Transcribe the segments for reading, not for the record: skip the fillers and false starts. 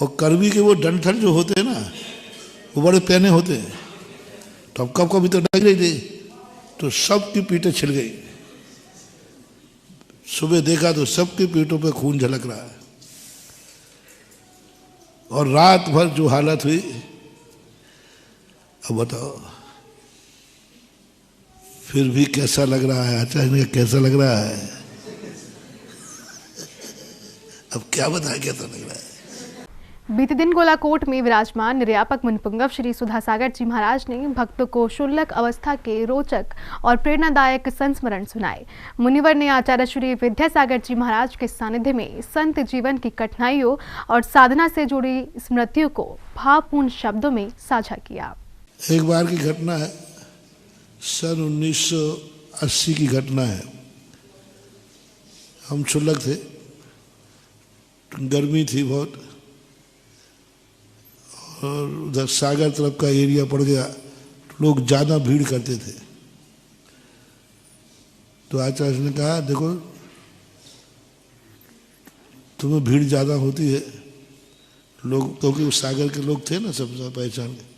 और करवी के वो डंठल जो होते हैं ना, वो बड़े पहने होते हैं, तो अब कब कभी तो डग रही थी, तो सबकी पीठें छिल गई। सुबह देखा तो सबकी पीठों पे खून झलक रहा है। और रात भर जो हालत हुई, अब बताओ फिर भी कैसा लग रहा है आचार्य, कैसा लग रहा है? अब क्या बताए कैसा लग रहा है। बीते दिन गोलाकोट में विराजमान निर्यापक मुनिपुंगव श्री सुधासागर जी महाराज ने भक्तों को शुल्लक अवस्था के रोचक और प्रेरणादायक संस्मरण सुनाए। मुनिवर ने आचार्य श्री विद्यासागर जी महाराज के सानिध्य में संत जीवन की कठिनाइयों और साधना से जुड़ी स्मृतियों को भावपूर्ण शब्दों में साझा किया। एक बार की घटना है, सन 1980 की घटना है। हम शुल्लक थे, गर्मी थी बहुत, और उधर सागर तरफ का एरिया पड़ गया, तो लोग ज़्यादा भीड़ करते थे। तो आचार्य ने कहा देखो तुम्हें भीड़ ज़्यादा होती है, लोग क्योंकि उस सागर के लोग थे ना सब पहचान के,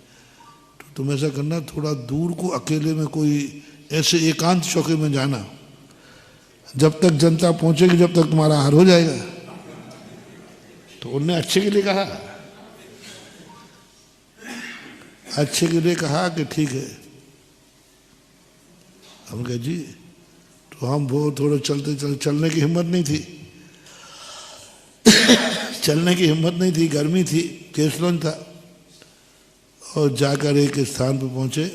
तो तुम ऐसा करना थोड़ा दूर को अकेले में कोई ऐसे एकांत चौके में जाना, जब तक जनता पहुंचेगी जब तक तुम्हारा हार हो जाएगा। तो उन्होंने अच्छे के लिए कहा, अच्छे के लिए कहा कि ठीक है। हम कहे जी, तो हम वो थोड़ा चलने की हिम्मत नहीं थी चलने की हिम्मत नहीं थी, गर्मी थी, केसलोन था, और जाकर एक स्थान पर पहुंचे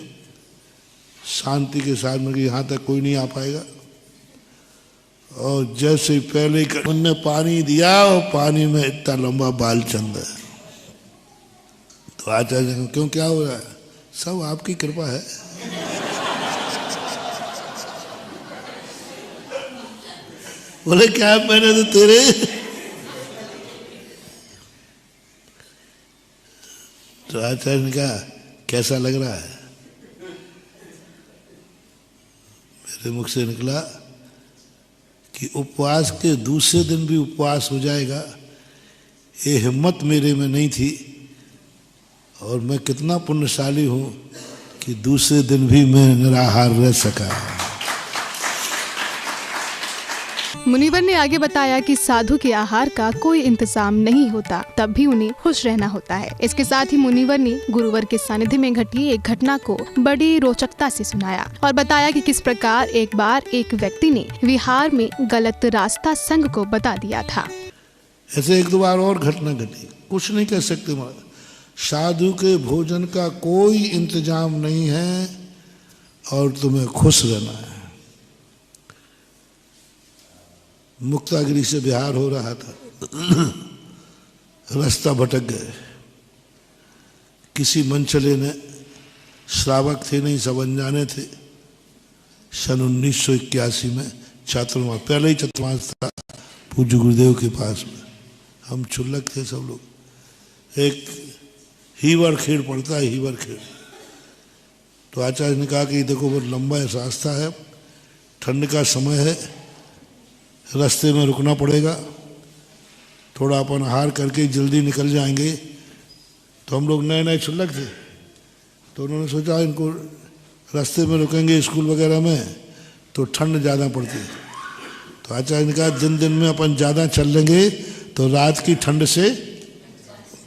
शांति के साथ में कि यहाँ तक कोई नहीं आ पाएगा। और जैसे पहले उनने पानी दिया और पानी में इतना लंबा बालचंद है। तो आचार्य ने क्यों क्या हो रहा है? सब आपकी कृपा है। बोले क्या मैंने तो तेरे तो आचार्य ने कहा कैसा लग रहा है? मेरे मुख से निकला कि उपवास के दूसरे दिन भी उपवास हो जाएगा, ये हिम्मत मेरे में नहीं थी, और मैं कितना पुण्यशाली हूं कि दूसरे दिन भी मैं निराहार रह सका। मुनिवर ने आगे बताया कि साधु के आहार का कोई इंतजाम नहीं होता, तब भी उन्हें खुश रहना होता है। इसके साथ ही मुनिवर ने गुरुवर के सानिध्य में घटी एक घटना को बड़ी रोचकता से सुनाया और बताया कि किस प्रकार एक बार एक व्यक्ति ने विहार में गलत रास्ता संघ को बता दिया था। ऐसे एक दो बार और घटना घटी, कुछ नहीं कह सकते महाराज। साधु के भोजन का कोई इंतजाम नहीं है और तुम्हें खुश रहना है। मुक्तागिरी से बिहार हो रहा था, रास्ता भटक गए। किसी मनचले ने, श्रावक थे नहीं, सब अनजाने थे। सन 1981 में चातुर्मास, पहले ही चातुर्मास था पूज्य गुरुदेव के पास में। हम शुल्लक थे सब लोग। एक हीवर खेड़ पड़ता है, हीवर खेड़। तो आचार्य ने कहा कि देखो बहुत लंबा रास्ता है, ठंड का समय है, रास्ते में रुकना पड़ेगा, थोड़ा अपन आहार करके जल्दी निकल जाएंगे। तो हम लोग नए नए शुल्लक थे, तो उन्होंने सोचा इनको रास्ते में रुकेंगे स्कूल वगैरह में तो ठंड ज़्यादा पड़ती है। तो आचार्य ने कहा दिन दिन में अपन ज़्यादा चल लेंगे तो रात की ठंड से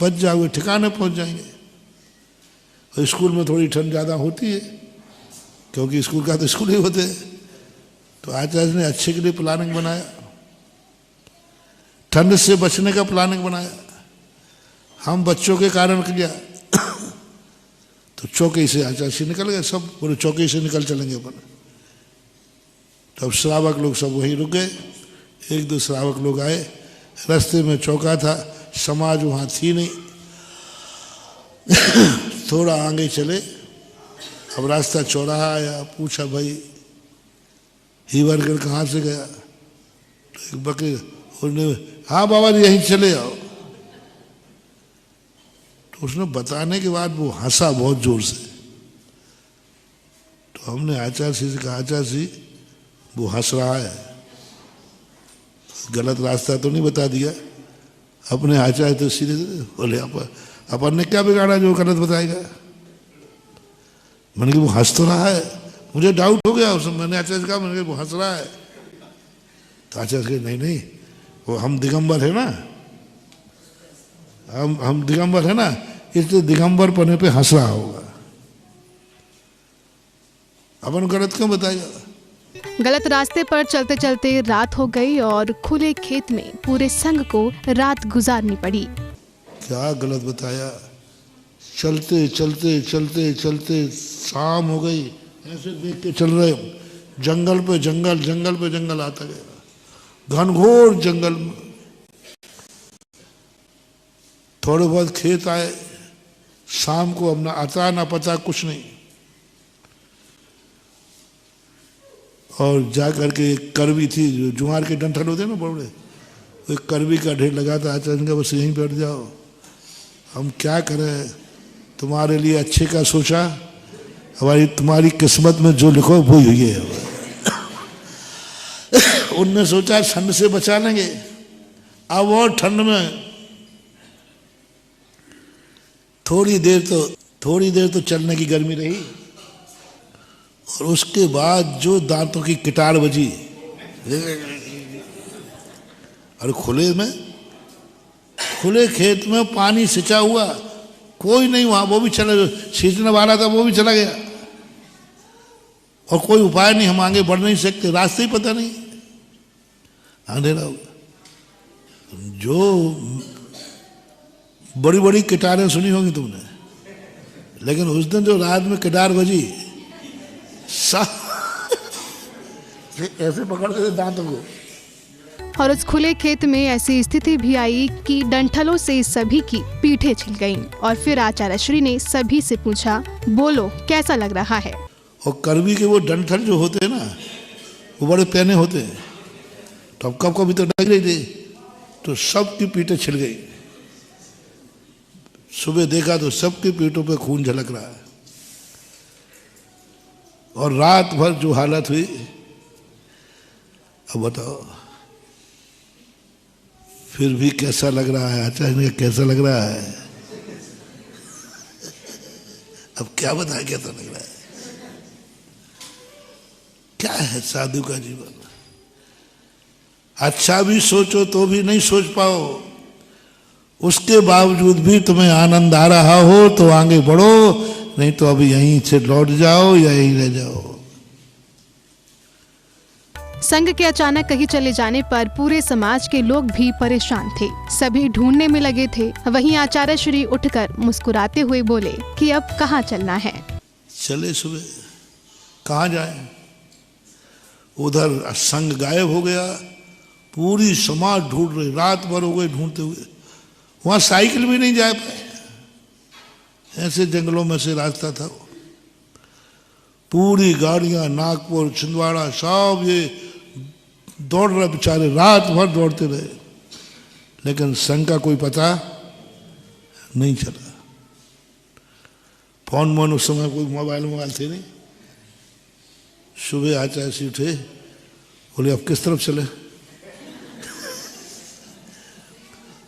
बच जाओगे, ठिकाने पहुंच जाएंगे। और स्कूल में थोड़ी ठंड ज़्यादा होती है, क्योंकि स्कूल का तो स्कूल ही होते हैं। तो आचार्य ने अच्छे के लिए प्लानिंग बनाया, ठंड से बचने का प्लानिंग बनाया। हम बच्चों के कारण किया तो चौके से आचार्य से निकल गए, सब बोले चौके से निकल चलेंगे अपन। तो अब श्रावक लोग सब वहीं रुक गए। एक दो श्रावक लोग आए, रास्ते में चौका था, समाज वहाँ थी नहीं। थोड़ा आगे चले, अब रास्ता चौराहा आया, पूछा भाई हीवरगढ़ कहाँ से गया? तो एक बकरी, उसने हाँ बाबा जी यहीं चले आओ। तो उसने बताने के बाद वो हंसा बहुत जोर से। तो हमने आचार्य से कहा आचार्य जी वो हंस रहा है, गलत रास्ता तो नहीं बता दिया? अपने आचार्य तो सीधे बोले अपन ने क्या बिगाड़ा जो गलत बताएगा। मैंने कहा वो हंस तो रहा है, मुझे डाउट हो गया उसमें। मैंने आचार्य से कहा, मैंने कहा वो हंस रहा है। तो आचार्य कहे नहीं नहीं, वो हम दिगंबर है ना, हम दिगंबर है ना, इसलिए दिगंबर पने पे हंस रहा होगा, अपन गलत क्यों बताएगा। गलत रास्ते पर चलते चलते रात हो गई और खुले खेत में पूरे संघ को रात गुजारनी पड़ी। क्या गलत बताया। चलते चलते चलते चलते शाम हो गई, ऐसे देख के चल रहे, जंगल पे जंगल, जंगल पे जंगल आता गया, घनघोर जंगल में। थोड़े बहुत खेत आए, शाम को अपना आता ना पता कुछ नहीं। और जा करके एक करवी थी, जो जुआर के डंठल होते ना बड़े, वो करवी का ढेर लगा था। आचार्य का बस यहीं बैठ जाओ, हम क्या करें, तुम्हारे लिए अच्छे का सोचा, हमारी तुम्हारी किस्मत में जो लिखो वो हुई है। उनने सोचा ठंड से बचा लेंगे। अब और ठंड में थोड़ी देर तो चलने की गर्मी रही, और उसके बाद जो दांतों की किटार बजी, और खुले खेत में पानी सिंचा हुआ, कोई नहीं वहां, वो भी चला, सींचने वाला था वो भी चला गया, और कोई उपाय नहीं, हम आगे बढ़ नहीं सकते, रास्ते ही पता नहीं, अंधेरा होगा। जो बड़ी बड़ी किटारें सुनी होंगी तुमने, लेकिन उस दिन जो रात में किटार बजी, ऐसे पकड़ रहे थे दांतों को। और उस खुले खेत में ऐसी स्थिति भी आई कि डंठलों से सभी की पीठें छिल गईं। और फिर आचार्य श्री ने सभी से पूछा, बोलो कैसा लग रहा है। और करवी के वो डंठल जो होते हैं ना, वो बड़े पैने होते हैं, तो कब भी तो डग रही थी, तो सबकी पीठें छिल गई। सुबह देखा तो सबकी पीठों पे खून झलक रहा है। और रात भर जो हालत हुई, अब बताओ फिर भी कैसा लग रहा है। आचार्य ने कैसा लग रहा है, अब क्या बताए कैसा लग रहा है। क्या है साधु का जीवन, अच्छा भी सोचो तो भी नहीं सोच पाओ, उसके बावजूद भी तुम्हें आनंद आ रहा हो तो आगे बढ़ो, नहीं तो अभी यहीं से लौट जाओ या यहीं रह जाओ। संघ के अचानक कहीं चले जाने पर पूरे समाज के लोग भी परेशान थे, सभी ढूंढने में लगे थे। वहीं आचार्य श्री उठकर मुस्कुराते हुए बोले कि अब कहाँ चलना है। चले सुबह, कहाँ जाए, उधर संघ गायब हो गया, पूरी समाज ढूंढ रही, रात भर हो गए ढूंढते हुए, वहां साइकिल भी नहीं जा पाए, ऐसे जंगलों में से रास्ता था। पूरी गाड़ियां नागपुर छिंदवाड़ा सब ये दौड़ रहे बेचारे, रात भर दौड़ते रहे, लेकिन संघ का कोई पता नहीं चला। फोन उस समय कोई मोबाइल थे नहीं। सुबह आचार्य से उठे, बोले अब किस तरफ चले।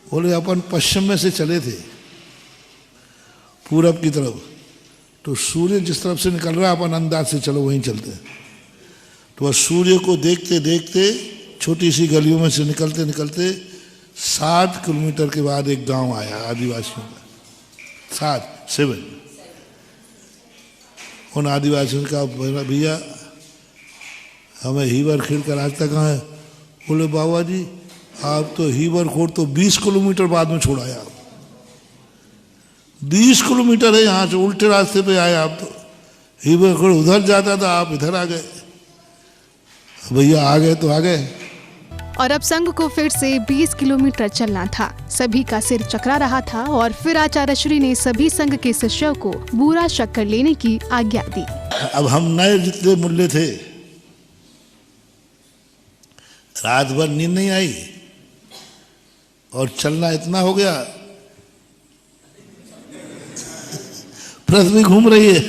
बोले अपन पश्चिम में से चले थे पूरब की तरफ, तो सूर्य जिस तरफ से निकल रहा है अपन अंदाज से चलो वहीं चलते हैं। तो वह सूर्य को देखते देखते छोटी सी गलियों में से निकलते निकलते 7 किलोमीटर के बाद एक गांव आया आदिवासियों का, 7 उन आदिवासियों का, भैया हमें हीवर खेड़ का रास्ता कहाँ है। बोले बाबा जी आप तो हीवर खोर तो 20 किलोमीटर बाद में छोड़ाया, 20 किलोमीटर है यहाँ से, उल्टे रास्ते पे आए आप। तो हीवर खोर उधर जाता था, आप इधर आ गए। भैया आ गए तो आ गए। और अब संघ को फिर से 20 किलोमीटर चलना था। सभी का सिर चकरा रहा था और फिर आचार्य श्री ने सभी संघ के शिष्यों को बुरा शक्कर लेने की आज्ञा दी। अब हम नए जितने मूल्य थे, रात भर नींद नहीं आई और चलना इतना हो गया, पृथ्वी घूम रही है।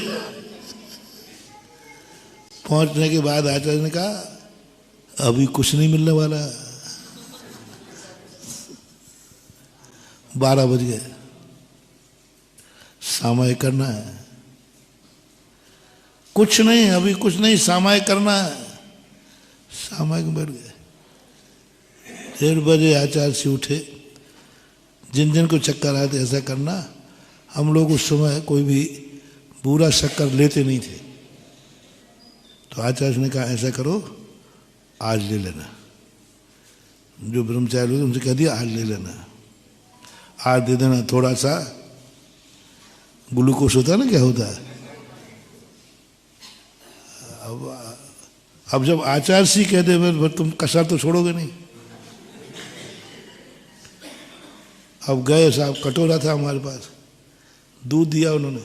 पहुंचने के बाद आचार्य ने कहा अभी कुछ नहीं मिलने वाला, 12 बज गए, सामायिक करना है। कुछ नहीं, अभी कुछ नहीं, सामायिक करना है। सामायिक में बैठ गए। 1:30 बजे आचार्य से उठे। जिन जिन को चक्कर आते ऐसा करना। हम लोग उस समय कोई भी बुरा शक्कर लेते नहीं थे, तो आचार्य ने कहा ऐसा करो, आज ले लेना। जो ब्रह्मचारी उनसे कह दिया आज ले लेना, आज दे देना। थोड़ा सा ग्लूकोज होता है ना, क्या होता है। अब जब आचार्य सी कह दे तुम कसर तो छोड़ोगे नहीं। अब गए साहब, कटोरा था हमारे पास, दूध दिया उन्होंने।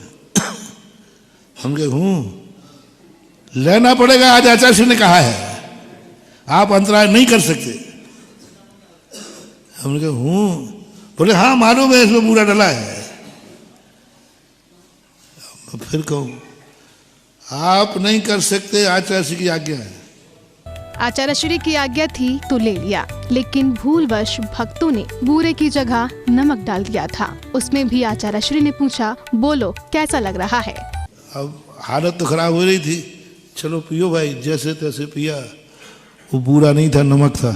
हम कहे लेना पड़ेगा, आज आचार्य जी ने कहा है, आप अंतराय नहीं कर सकते। हमने कहा बोले हाँ मालूम है इसमें बुरा डला है। फिर कहूँ आप नहीं कर सकते, आचार्य श्री की आज्ञा है। आचार्य श्री की आज्ञा थी तो ले लिया, लेकिन भूलवश भक्तों ने बूरे की जगह नमक डाल दिया था। उसमें भी आचार्य श्री ने पूछा, बोलो कैसा लग रहा है। अब हालत तो खराब हो रही थी, चलो पियो भाई, जैसे तैसे पिया। वो बुरा नहीं था, नमक था।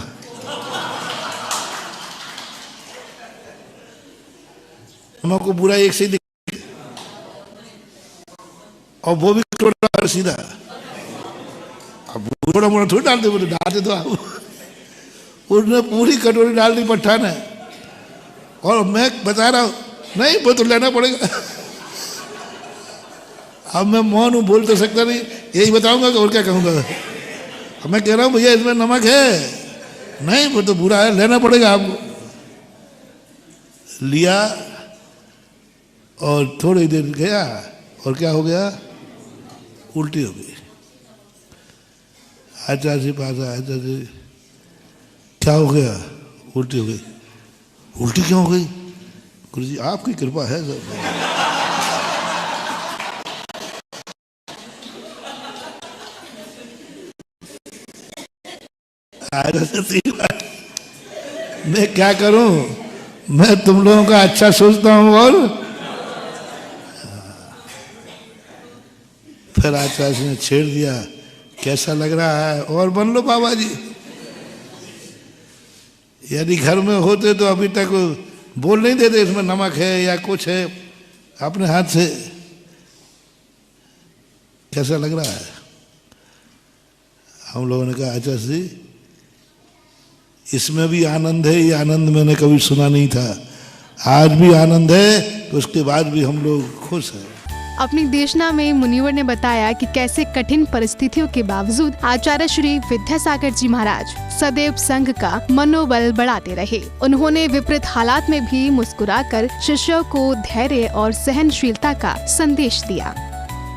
नमक को बुरा एक से ही, और वो भी कटोरा सीधा। अब थोड़ा मोड़ा थोड़ी डालते, बोले डालते तो आप। उसने पूरी कटोरी डाल दी पट्टा ने, और मैं बता रहा हूँ नहीं वो तो लेना पड़ेगा। अब मैं मौन हूँ, बोल तो सकता नहीं, यही बताऊंगा कि और क्या कहूँगा। अब मैं कह रहा हूँ भैया इसमें नमक है, नहीं वो तो बुरा है, लेना पड़ेगा आपको। लिया और थोड़ी देर गया और क्या हो गया, उल्टी हो गई। आचार्य जी पास आया, आचार्य जी क्या हो गया, उल्टी हो गई। उल्टी क्यों हो गई? गुरु जी आपकी कृपा है सब। मैं क्या करूं, मैं तुम लोगों का अच्छा सोचता हूं। और फिर आचार्य ने छेड़ दिया, कैसा लग रहा है, और बन लो बाबा जी। यदि घर में होते तो अभी तक बोल नहीं देते इसमें नमक है या कुछ है, अपने हाथ से। कैसा लग रहा है? हम लोगों ने कहा आचार्य जी इसमें भी आनंद है, ये आनंद मैंने कभी सुना नहीं था, आज भी आनंद है, तो उसके बाद भी हम लोग खुश हैं। अपनी देशना में मुनिवर ने बताया कि कैसे कठिन परिस्थितियों के बावजूद आचार्य श्री विद्यासागर जी महाराज सदैव संघ का मनोबल बढ़ाते रहे। उन्होंने विपरीत हालात में भी मुस्कुराकर शिष्यों को धैर्य और सहनशीलता का संदेश दिया।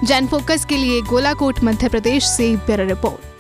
जैन फोकस के लिए गोलाकोट मध्य प्रदेश से ब्यूरो रिपोर्ट।